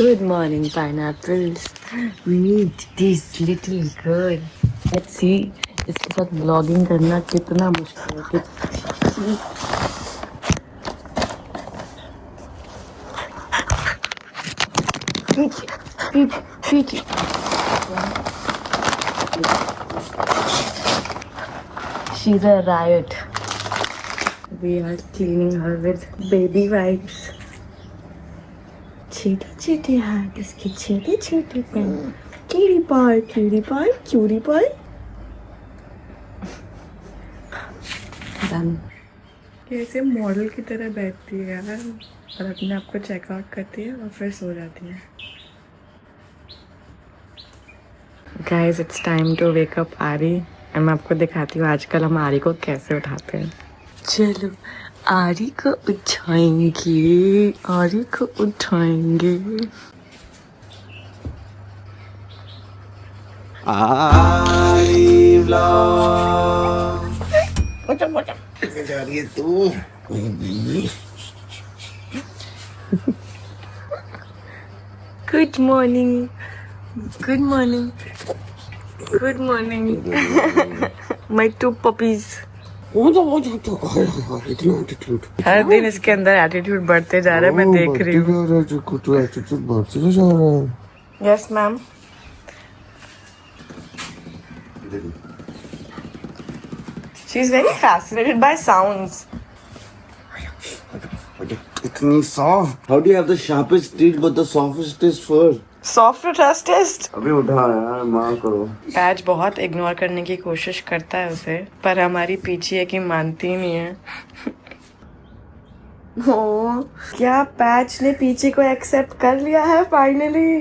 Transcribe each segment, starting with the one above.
Good morning, pineapples. Meet this little girl. Let's see. इसके साथ blogging करना कितना मुश्किल है। पीछे। She's a riot. We are cleaning her with baby wipes. छोटे हाथ इसके छोटे पैर। Cutie pie. डन। कैसे मॉडल की तरह बैठती है यार और अपने आप को चेकआउट करती है और फिर सो जाती है। Guys it's time to wake up आरी। मैं आपको दिखाती हूँ आजकल हम आरी को कैसे उठाते हैं। चलो आरी को उठाएंगे। आरी व्लॉग। कहाँ जा रही है तू? Good morning. My two puppies. हर दिन इसके अंदर एटीट्यूड बढ़ते जा रहा है, मैं देख रही हूँ। Yes ma'am. She is very fascinated by sounds. इतनी soft. How do you have the sharpest teeth but the softest is first? Soft trust test. अभी उठा यार, माँ करो। पैच बहुत इग्नोर करने की कोशिश करता है उसे, पर हमारी पीछे है कि मानती ही नहीं है। ओ, क्या पैच ने पीछे को एक्सेप्ट कर लिया है फाइनली।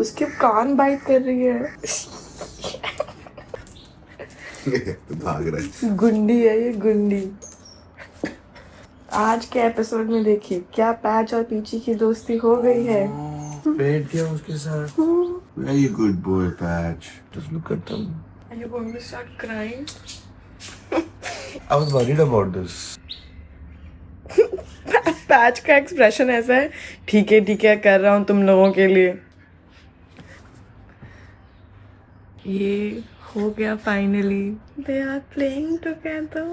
उसके कान बाइट कर रही है। भाग रहा है। गुंडी है ये, गुंडी। आज के एपिसोड में देखिए क्या पैच और पीछे की दोस्ती हो गई है। बैठ गया उसके साथ। Very good boy, Patch. Just look at them. Are you going to start crying? I was worried about this. Patch का एक्सप्रेशन ऐसा है, ठीक है कर रहा हूँ तुम लोगों के लिए। ये हो गया finally. They are playing together.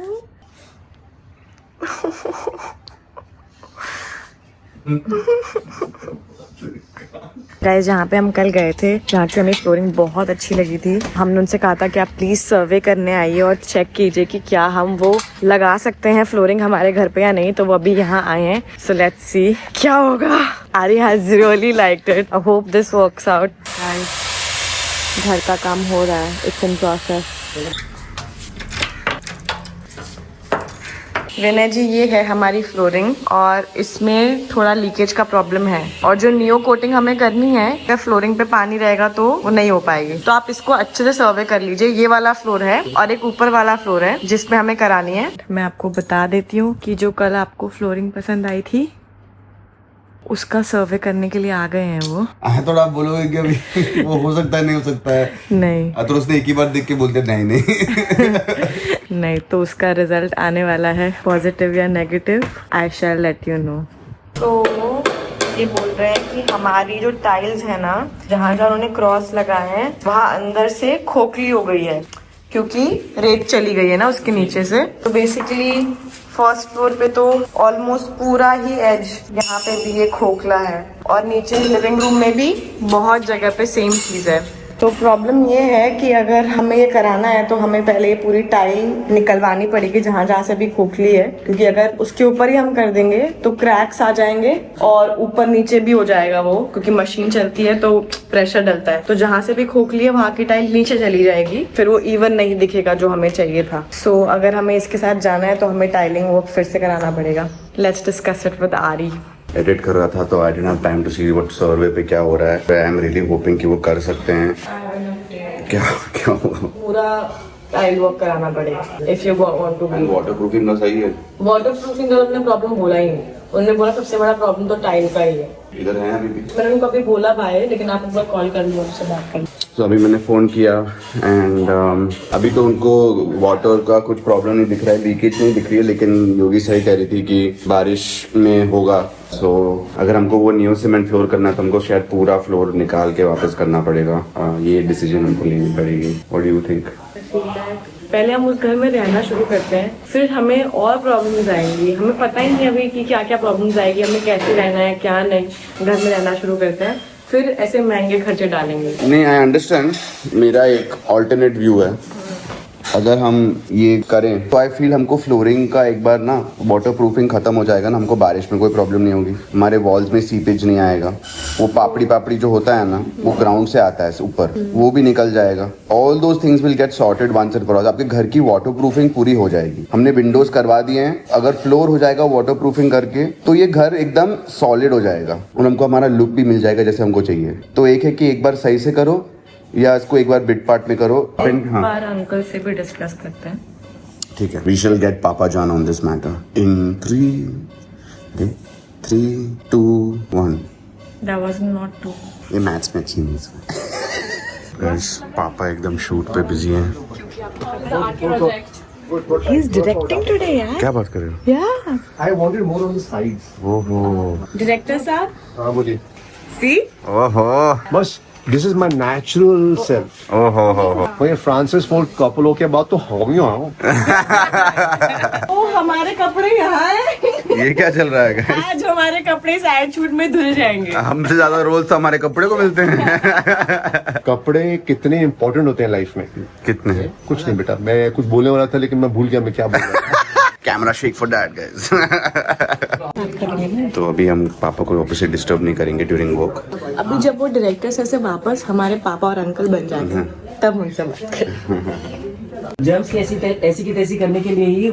Guys जहाँ पे हम कल गए थे, जहाँ की हमें फ्लोरिंग बहुत अच्छी लगी थी, हमने उनसे कहा था कि आप प्लीज सर्वे करने आइए और चेक कीजिए कि क्या हम वो लगा सकते हैं फ्लोरिंग हमारे घर पे या नहीं। तो वो अभी यहाँ आए हैं, सो लेट्स सी क्या होगा। आरी has really liked it. I hope this works out. Guys घर का काम हो रहा है, इट्स इन प्रोसेस। विनय जी ये है हमारी फ्लोरिंग और इसमें थोड़ा लीकेज का प्रॉब्लम है, और जो नियो कोटिंग हमें करनी है, अगर फ्लोरिंग पे पानी रहेगा तो वो नहीं हो पाएगी। तो आप इसको अच्छे से सर्वे कर लीजिए। ये वाला फ्लोर है और एक ऊपर वाला फ्लोर है जिसमें हमें करानी है। मैं आपको बता देती हूँ कि जो कल आपको फ्लोरिंग पसंद आई थी उसका सर्वे करने के लिए आ गए हैं वो। थोड़ा आप बोलोगे कि अभी वो हो सकता है, नहीं हो सकता है? नहीं। तो उसने एक ही बार देख के बोलते नहीं। नहीं, तो उसका रिजल्ट आने वाला है, पॉजिटिव या negative, I shall let you know. तो ये बोल रहे हैं कि हमारी जो टाइल्स है ना, जहाँ जहाँ उन्होंने क्रॉस लगाए हैं वहाँ अंदर से खोखली हो गई है क्योंकि रेत चली गई है ना उसके नीचे से। तो बेसिकली फर्स्ट फ्लोर पे तो ऑलमोस्ट पूरा ही एज यहाँ पे भी ये खोखला है, और नीचे लिविंग रूम में भी बहुत जगह पे सेम चीज है। तो प्रॉब्लम ये है कि अगर हमें ये कराना है तो हमें पहले ये पूरी टाइल निकलवानी पड़ेगी जहाँ जहाँ से भी खोखली है, क्योंकि अगर उसके ऊपर ही हम कर देंगे तो क्रैक्स आ जाएंगे और ऊपर नीचे भी हो जाएगा वो, क्योंकि मशीन चलती है तो प्रेशर डलता है। तो जहाँ से भी खोखली है वहाँ की टाइल नीचे चली जाएगी, फिर वो इवन नहीं दिखेगा जो हमें चाहिए था। सो अगर हमें इसके साथ जाना है तो हमें टाइलिंग वर्क फिर से कराना पड़ेगा। Let's discuss it with Aari. Edit कर रहा था तो I didn't have time to see what survey पे क्या हो रहा है। आई एम रियली होपिंग कि वो कर सकते हैं। क्या पूरा टाइल वर्क कराना पड़ेगा if you want to be. Waterproofing का सही है। वाटरप्रूफिंग का हमने प्रॉब्लम बोला ही नहीं। उन्होंने बोला सबसे बड़ा प्रॉब्लम तो टाइल का ही है। इधर है अभी भी। मैंने उनको अभी बोला भाई, लेकिन आप एक बार कॉल कर लो, उनसे बात कर लो। तो अभी मैंने फ़ोन किया एंड अभी तो उनको वाटर का कुछ प्रॉब्लम नहीं दिख रहा है, लीकेज नहीं दिख रही है, लेकिन योगी सही कह रही थी कि बारिश में होगा। सो अगर हमको वो न्यू सीमेंट फ्लोर करना है तो हमको शायद पूरा फ्लोर निकाल के वापस करना पड़ेगा। ये डिसीजन हमको लेनी पड़ेगी। What do you think? पहले हम उस घर में रहना शुरू करते हैं, फिर हमें और प्रॉब्लम्स आएंगी। हमें पता ही नहीं अभी कि क्या क्या प्रॉब्लम्स आएगी, हमें कैसे रहना है क्या नहीं। घर में रहना शुरू करते हैं, फिर ऐसे महंगे खर्चे डालेंगे। नहीं, आई अंडरस्टैंड। मेरा एक ऑल्टरनेट व्यू है, अगर हम ये करें तो आई फील हमको फ्लोरिंग का एक बार ना वाटर प्रूफिंग खत्म हो जाएगा ना, हमको बारिश में कोई प्रॉब्लम नहीं होगी, हमारे वॉल्स में सीपेज नहीं आएगा। वो पापड़ी जो होता है ना, वो ग्राउंड से आता है ऊपर, वो भी निकल जाएगा। All those things will get sorted once and for all. आपके घर की वाटर प्रूफिंग पूरी हो जाएगी। हमने विंडोज करवा दिए हैं, अगर फ्लोर हो जाएगा वाटर प्रूफिंग करके तो ये घर एकदम सॉलिड हो जाएगा और हमको हमारा लुक भी मिल जाएगा जैसे हमको चाहिए। तो एक है कि एक बार सही से करो या इसको एक बार बिट पार्ट में करो। एक बार अंकल से भी डिस्कस करते हैं। ठीक है, वी शैल गेट पापा John on this matter in 3, 2, 1। That was not true. ये मैथ्स में अच्छी नहीं गाइस, पापा एकदम शूट पे बिजी हैं। He's directing today, यार। क्या बात कर रहे हो? Yeah. I wanted more on the sides. ओहो Director साहब। हाँ बोलिए। See? ओहो बस this is my natural self. ओहो हो वही फ्रांसिस फोर्ड कॉपोला के बाद तो हम ही हूँ। ओ हमारे कपड़े यहाँ हैं। ये क्या चल रहा है guys? आज हमारे कपड़े साइड शूट में धुल जाएंगे। हमसे ज्यादा रोल्स तो हमारे कपड़े को मिलते हैं। कपड़े कितने इम्पोर्टेंट होते हैं लाइफ में। कितने? कुछ नहीं बेटा, मैं कुछ बोलने वाला था लेकिन मैं भूल गया मैं क्या बोल रहा था। Camera shake for that guys. तो अभी हम पापा को वापस से डिस्टर्ब नहीं करेंगे ड्यूरिंग वॉक। अभी जब वो डायरेक्टर सर से वापस हमारे पापा और अंकल बन जाएंगे तब उनसे बात करें। जर्म्स की ऐसी की तैसी करने के लिए ही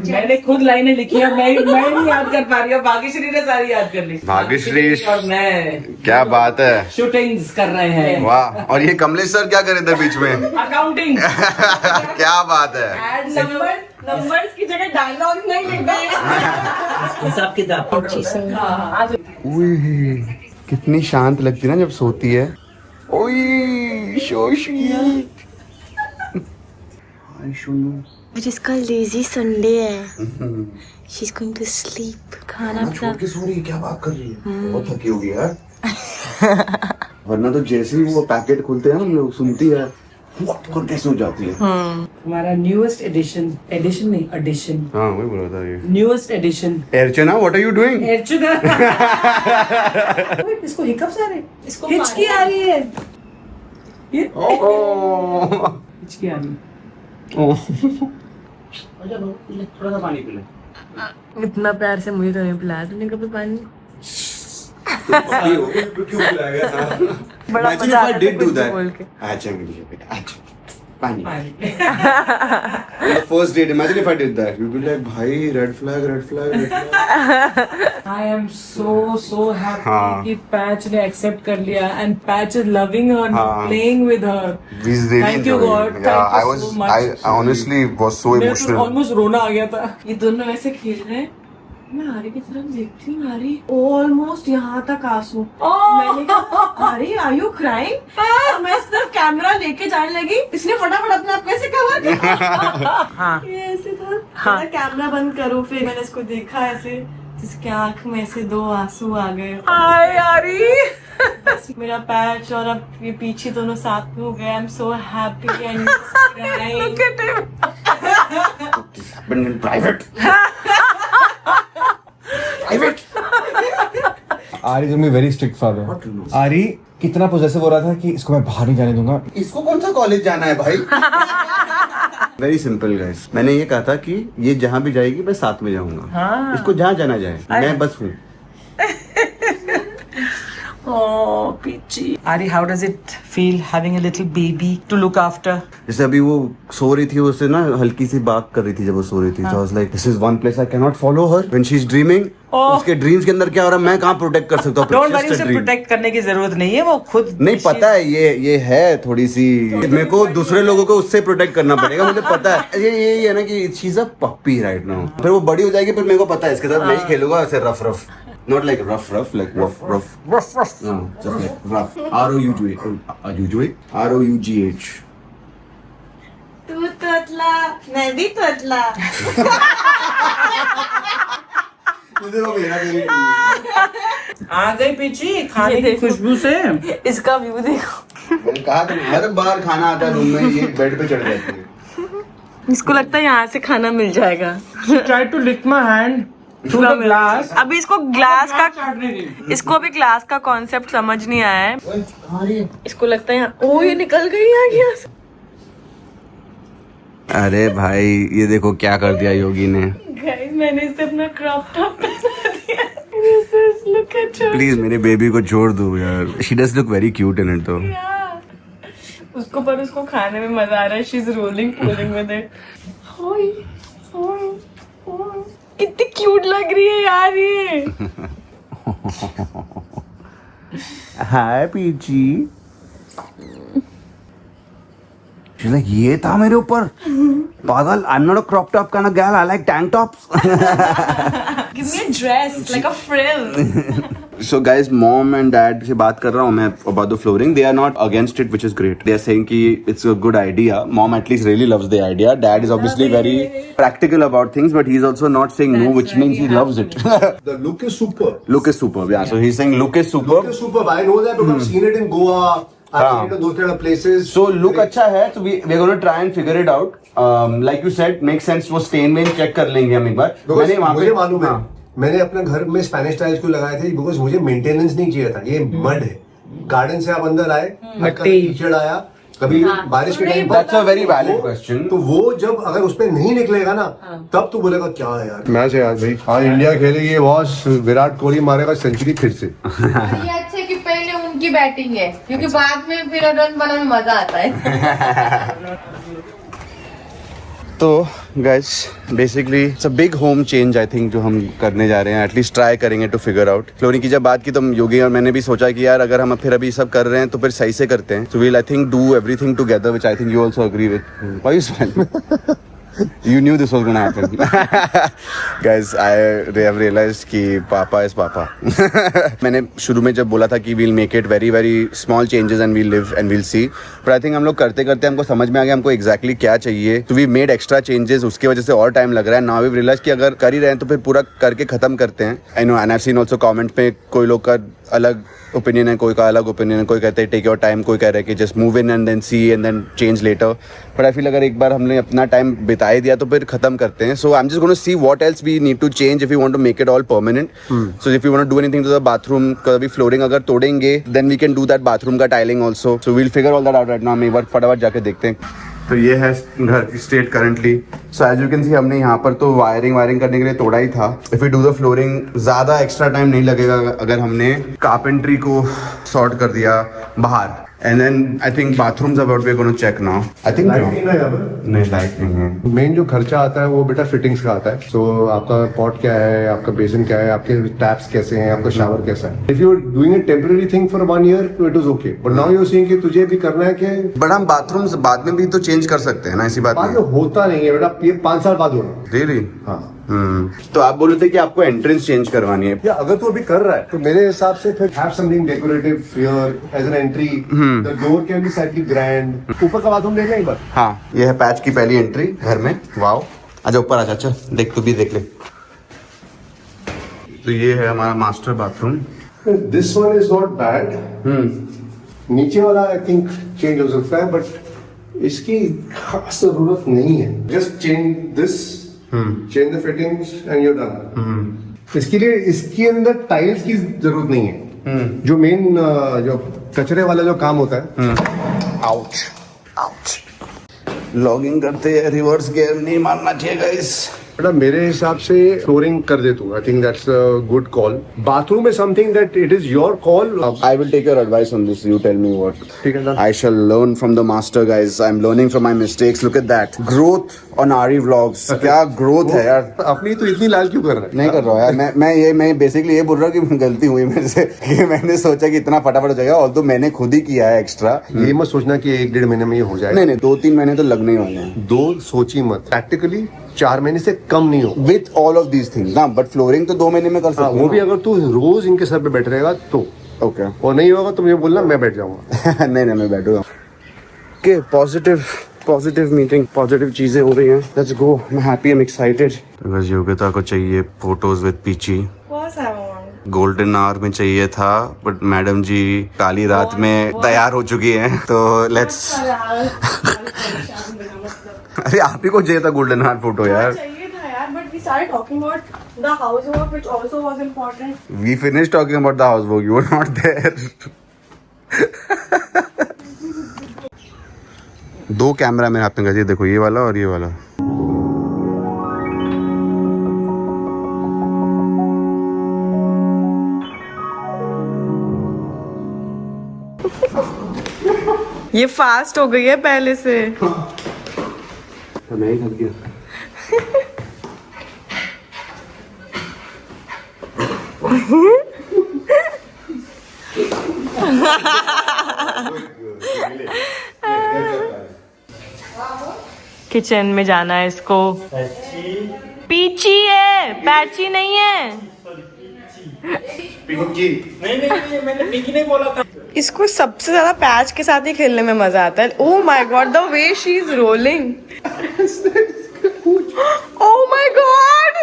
मैंने खुद लाइनें लिखी है, मैं नहीं याद कर पा रही हूँ। भाग्यश्री ने सारी याद कर ली। भाग्यश्री और मैं क्या बात है, शूटिंग्स कर रहे हैं। वाह। और ये कमलेश सर क्या करे थे बीच में? अकाउंटिंग। क्या बात है। नंबर्स की जगह डायलॉग्स नहीं लिखते हैं। हिसाब किताब। उई, कितनी शांत लगती है ना जब सोती है। ओए सो स्वीट। हाय सोनू। आज इसका लेजी संडे है। She is going to sleep. खाना छोड़ के सो रही है, क्या बात कर रही है? बहुत थकी होगी यार। वरना तो जैसे ही वो पैकेट खुलते हैं हम लोग सुनती है करके सो जाती है। हमारा न्यूएस्ट एडिशन नहीं एडिशन। हाँ वही बोल रहा था ये। Newest edition. Archana what are you doing? Archana. इसको हिकअप्स आ रहे हैं, इसको हिचकी आ रही है। ये हिचकी आ रही है। थोड़ा सा पानी पी ले। इतना प्यार से मुझे तो नहीं पिलाया तूने कभी पानी। क्यों पिलाएगा? बड़ा Imagine मजा if I आता did था do कुछ that. बोल के। अच्छा मिलिए बेटा, अच्छा पानी। The first date, imagine if I did that. You'd be like, भाई red flag, red flag, red flag. I am so happy हाँ. कि पैच ने एक्सेप्ट कर लिया and patch is loving her, हाँ. playing with her. He's really Thank you enjoying God. it. Yeah, Thank you so much. I honestly was so मेरे तो emotional. almost रोना आ गया था। ये दोनों ऐसे खेल रहे हैं, मैं आरी की तरफ देखती हूँ, आरी ऑलमोस्ट यहाँ तक आंसू। मैंने कहा आरी आर यू क्राइंग? मैं सिर्फ कैमरा लेके जाने लगी, इसने फटाफट अपने आप कैसे कवर किया। ये ऐसे था, हाँ। कैमरा बंद करो, फिर मैंने इसको देखा ऐसे, जिसके आंख में से 2 आंसू आ गए। हाय आरी। मेरा पैच और अब ये पीछे दोनों साथ में हो गए। I am so happy and Happened in private. आरी इज वेरी स्ट्रिक्ट फादर। आरी कितना पोजेसिव हो रहा था कि इसको मैं बाहर नहीं जाने दूंगा। इसको कौन सा कॉलेज जाना है भाई? वेरी सिंपल गाइस, मैंने ये कहा था कि ये जहाँ भी जाएगी मैं साथ में जाऊंगा। हाँ। इसको जहाँ जाना जाए, मैं बस हूँ। Oh, Peachy. Ari, how does it feel having a little baby to look after? जैसे अभी वो सो रही थी, उससे ना हल्की सी बात कर रही थी जब वो सो रही थी, तो I was like, this is one place I cannot follow her when she's dreaming. उसके ड्रीम्स के अंदर क्या हो रहा है मैं कहाँ प्रोटेक्ट कर सकता हूँ? Don't worry, उसे प्रोटेक्ट करने की जरूरत नहीं है, वो खुद नहीं पता है, ये है थोड़ी सी, मेरे को दूसरे लोगों को उससे प्रोटेक्ट करना पड़ेगा, मुझे पता है। ये है ना कि she is a puppy right now, फिर वो बड़ी हो जाएगी, फिर मेरे को पता है इसके साथ नहीं खेलूंगा ऐसे rough rough, not like rough rough, like rough rough rough rough, just like rough, ROUGH। तू तोतला, मैं भी तोतला। आ गई पीछी खाने की खुशबू से। इसका व्यू देखो। मैंने कहा था मतलब बाहर खाना आता है रूम में, ये बेड पे चढ़ जाती है। इसको लगता है यहाँ से खाना मिल जाएगा। Try to lick my hand through the glass. अभी इसको अभी ग्लास का कॉन्सेप्ट समझ नहीं आया है। इसको लगता है यहाँ, ओ ये निकल गई यहाँ से। अरे भाई ये देखो क्या कर दिया योगी ने। Guys, मैंने इसे अपना क्रॉप टॉप पहना दिया। This is, look at her. Please मेरे बेबी को छोड़ दो यार, she does look very cute in it तो। उसको खाने में मजा आ रहा है। She is rolling pooling with it. कितनी क्यूट लग रही है यार ये। हाय पीची। She's like, ये था मेरे ऊपर पागल। I'm not a crop top kind of gal. I like tank tops. Give me a dress like a frill. So guys, mom and dad से बात कर रहा हूँ मैं about the flooring. They are not against it, which is great. They are saying कि it's a good idea. Mom at least really loves the idea. Dad is obviously very practical about things, but he's also not saying no, which means he loves it. The look is superb. Look is superb. Yeah. So he's saying look is superb. Look is superb. I know that because I've seen it in Goa. I've seen it in those kind of places. So look अच्छा है, so we're going to try and figure it out. Like you said, makes sense. वो stain when check कर लेंगे हम एक बार। मुझे मालूम है, मैंने अपने घर में स्पेनिश टाइल्स क्यों लगाए थे, बिकॉज मुझे मेंटेनेंस नहीं चाहिए था। ये मड है, गार्डन से आप अंदर आए, कीचड़ आया, कभी बारिश के time. That's a very valid question. तो वो जब अगर उसपे नहीं निकलेगा ना, तब तो बोलेगा क्या है यार। मैच है आज भाई, आज इंडिया खेलेगी, बॉस विराट कोहली मारेगा सेंचुरी फिर से। ये अच्छा कि पहले उनकी बैटिंग है, क्योंकि बाद में फिर रन बनाने में मजा आता है। तो guys basically it's a big home change I think जो हम करने जा रहे हैं, एटलीस्ट ट्राई करेंगे टू फिगर आउट। फ्लोरिंग की जब बात की तो योगी और मैंने भी सोचा कि यार अगर हम फिर अभी सब कर रहे हैं तो फिर सही से करते हैं। So we'll I think do everything together, which I think you also agree with. Why you smiling? You knew this was gonna happen. Guys, they have realized कि पापा is पापा। मैंने शुरू में जब बोला था कि we'll make it very very small changes and we'll live and we'll see, but I think हम लोग करते करते हमको समझ में आ गया हमको exactly क्या चाहिए। So we made extra changes, उसके वजह से और टाइम लग रहा है। Now we've realized कि अगर कर ही रहे हैं तो फिर पूरा करके खत्म करते हैं। I know and I've seen also comment पे कोई लोग का अलग ओपिनियन है, कोई का अलग ओपिनियन है, कोई कहते हैं टेक योर टाइम, कोई कह रहा है कि just move in and then see and then change later. But I feel अगर एक बार हमने अपना टाइम बिता ही दिया तो फिर खत्म करते हैं। So I am just gonna see what else we need to change if you want to make it all permanent. So if you want to do anything to the bathroom, कभी flooring अगर तोड़ेंगे then we can do that bathroom का tiling also. So we'll figure all that out right now. हम एक बार फटाफट जाके देखते हैं। तो ये है घर की state currently. So as you can see हमने यहाँ पर तो वायरिंग करने के लिए तोड़ा ही था। If you do the flooring ज्यादा एक्स्ट्रा टाइम नहीं लगेगा अगर हमने कारपेंट्री को सॉर्ट कर दिया बाहर। And then I think bathrooms about we are gonna check now. I think नहीं लाइट नहीं है। मेन जो खर्चा आता है वो बेटा फिटिंग्स का आता है। सो आपका पॉट क्या है, आपका बेसिन क्या है, आपके टैप्स कैसे हैं, आपका शावर कैसा है। If you are doing a temporary thing for 1 year तो it is okay, but now you are seeing कि तुझे भी करना है कि बट हम बाथरूम्स बाद में भी तो चेंज कर सकते हैं ना, ऐसी बात बाद नहीं में होता नहीं है बेटा, ये 5 साल बाद होना। रियली? हाँ। तो आप बोल रहे थे कि आपको एंट्रेंस चेंज करवानी है। या अगर तू अभी कर रहा है तो मेरे हिसाब से फिर have something decorative here as an entry. The door can be slightly grand. ऊपर का बाथरूम देखना एक बार। हाँ, ये है पैच की पहली एंट्री घर में। वाओ, आजा ऊपर आजा, चल देख, तू भी देख ले। तो ये है हमारा master bathroom. This one is not bad. नीचे वाला आई थिंक चेंज हो सकता है, बट इसकी खास जरूरत नहीं है। Just change this, change the fittings and you done. इसके लिए इसके अंदर टाइल्स की जरूरत नहीं है। जो मेन जो कचरे वाला जो काम होता है। Ouch ouch. लॉगिंग करते हैं, रिवर्स गियर नहीं मारना चाहिए गाइस। बेटा मेरे हिसाब से फ्लोरिंग कर दे तू. I think that's a good call. Bathroom is something that it is your call. I will take your advice on this. You tell me what. ठीक है ना. I shall learn from the master, guys. I'm learning from my mistakes. Look at that growth on Ari Vlogs. क्या growth है यार. अपनी तो इतनी लाल क्यों कर रहा है? नहीं कर रहा हूँ यार. मैं बेसिकली ये बोल रहा हूँ कि गलती हुई मेरे से कि मैंने सोचा कि इतना फटाफट हो जाएगा, और तो मैंने खुद ही किया है एक्स्ट्रा. ये मत सोचना कि 1-1.5 महीने में ये हो जाएगा. नहीं 2-3 महीने तो लगने ही वाले हैं. 2 सोची मत. प्रैक्टिकली 4 महीने से कम नहीं हो. With all of these things ना, बट फ्लोरिंग तो 2 महीने में कर सकते वो भी अगर तू रोज इनके सर पे बैठ रहेगा तो. ओके. और नहीं होगा तो मुझे बोलना, मैं बैठ जाऊंगा. नहीं मैं बैठूंगा. ओके, पॉजिटिव मीटिंग, पॉजिटिव चीजें हो रही हैं. Let's go. मैं हैप्पी, आई एम एक्साइटेड. बस योग्यता को चाहिए photos with Peechi. Golden hour में चाहिए था, बट मैडम जी काली रात में तैयार हो चुकी हैं, तो लेट्स. अरे आप ही को चाहिए था गोल्डन आवर फोटो यार. But we started talking about the housework, which also was important. We finished talking about the housework. You were not there. 2 camera मेरे हाथ में गए, देखो ये वाला और ये वाला. ये फास्ट हो गई है पहले से. मैं ही थक गया. किचन में जाना है इसको. पीची है, पैची नहीं है. मैंने पिंकी नहीं बोला था. इसको सबसे ज्यादा पैच के साथ ही खेलने में मजा आता है. Oh my God, the way she is rolling. Oh my God.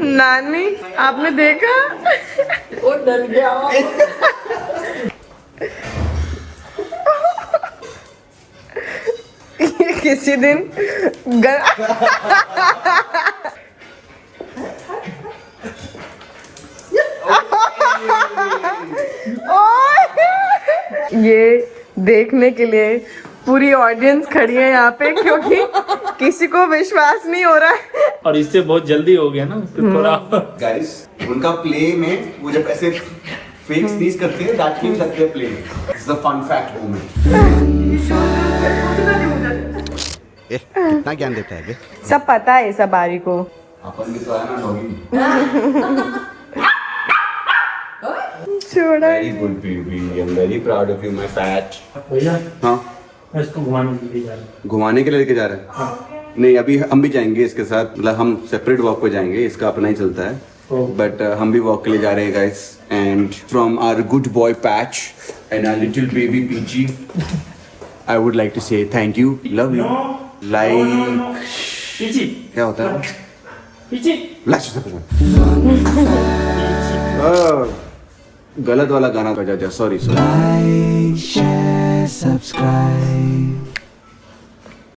नानी, आपने देखा? वो डर गया. ये किसी दिन ये देखने के लिए पूरी ऑडियंस खड़ी है यहाँ पे, क्योंकि किसी को विश्वास नहीं हो रहा है. और इससे बहुत जल्दी हो गया ना, तो थोड़ा. गाइस, उनका प्ले में वो जब ऐसे फेक स्नीज करते हैं, that means that they play. It's the fun fact moment. कितना ज्ञान देता है बे. सब पता है सब आरी को. अपन भी तो है ना डॉगी. छोड़ा. Very good baby, I am very proud of you my PAT. भैया हाँ, मैं इसको घुमाने के लिए जा रहा हूँ. घुमाने के लिए लेके जा रहे हैं. नहीं, अभी हम भी जाएंगे इसके साथ. मतलब हम सेपरेट वॉक पे जाएंगे, इसका अपना ही चलता है. बट हम भी वॉक के लिए जा रहे हैं guys. And from our good boy Patch and our little baby Peachy, I would like to say thank you, love you. Like Peachy क्या होता है? पीची गलत वाला गाना बजा दिया. सॉरी. Like, share, subscribe.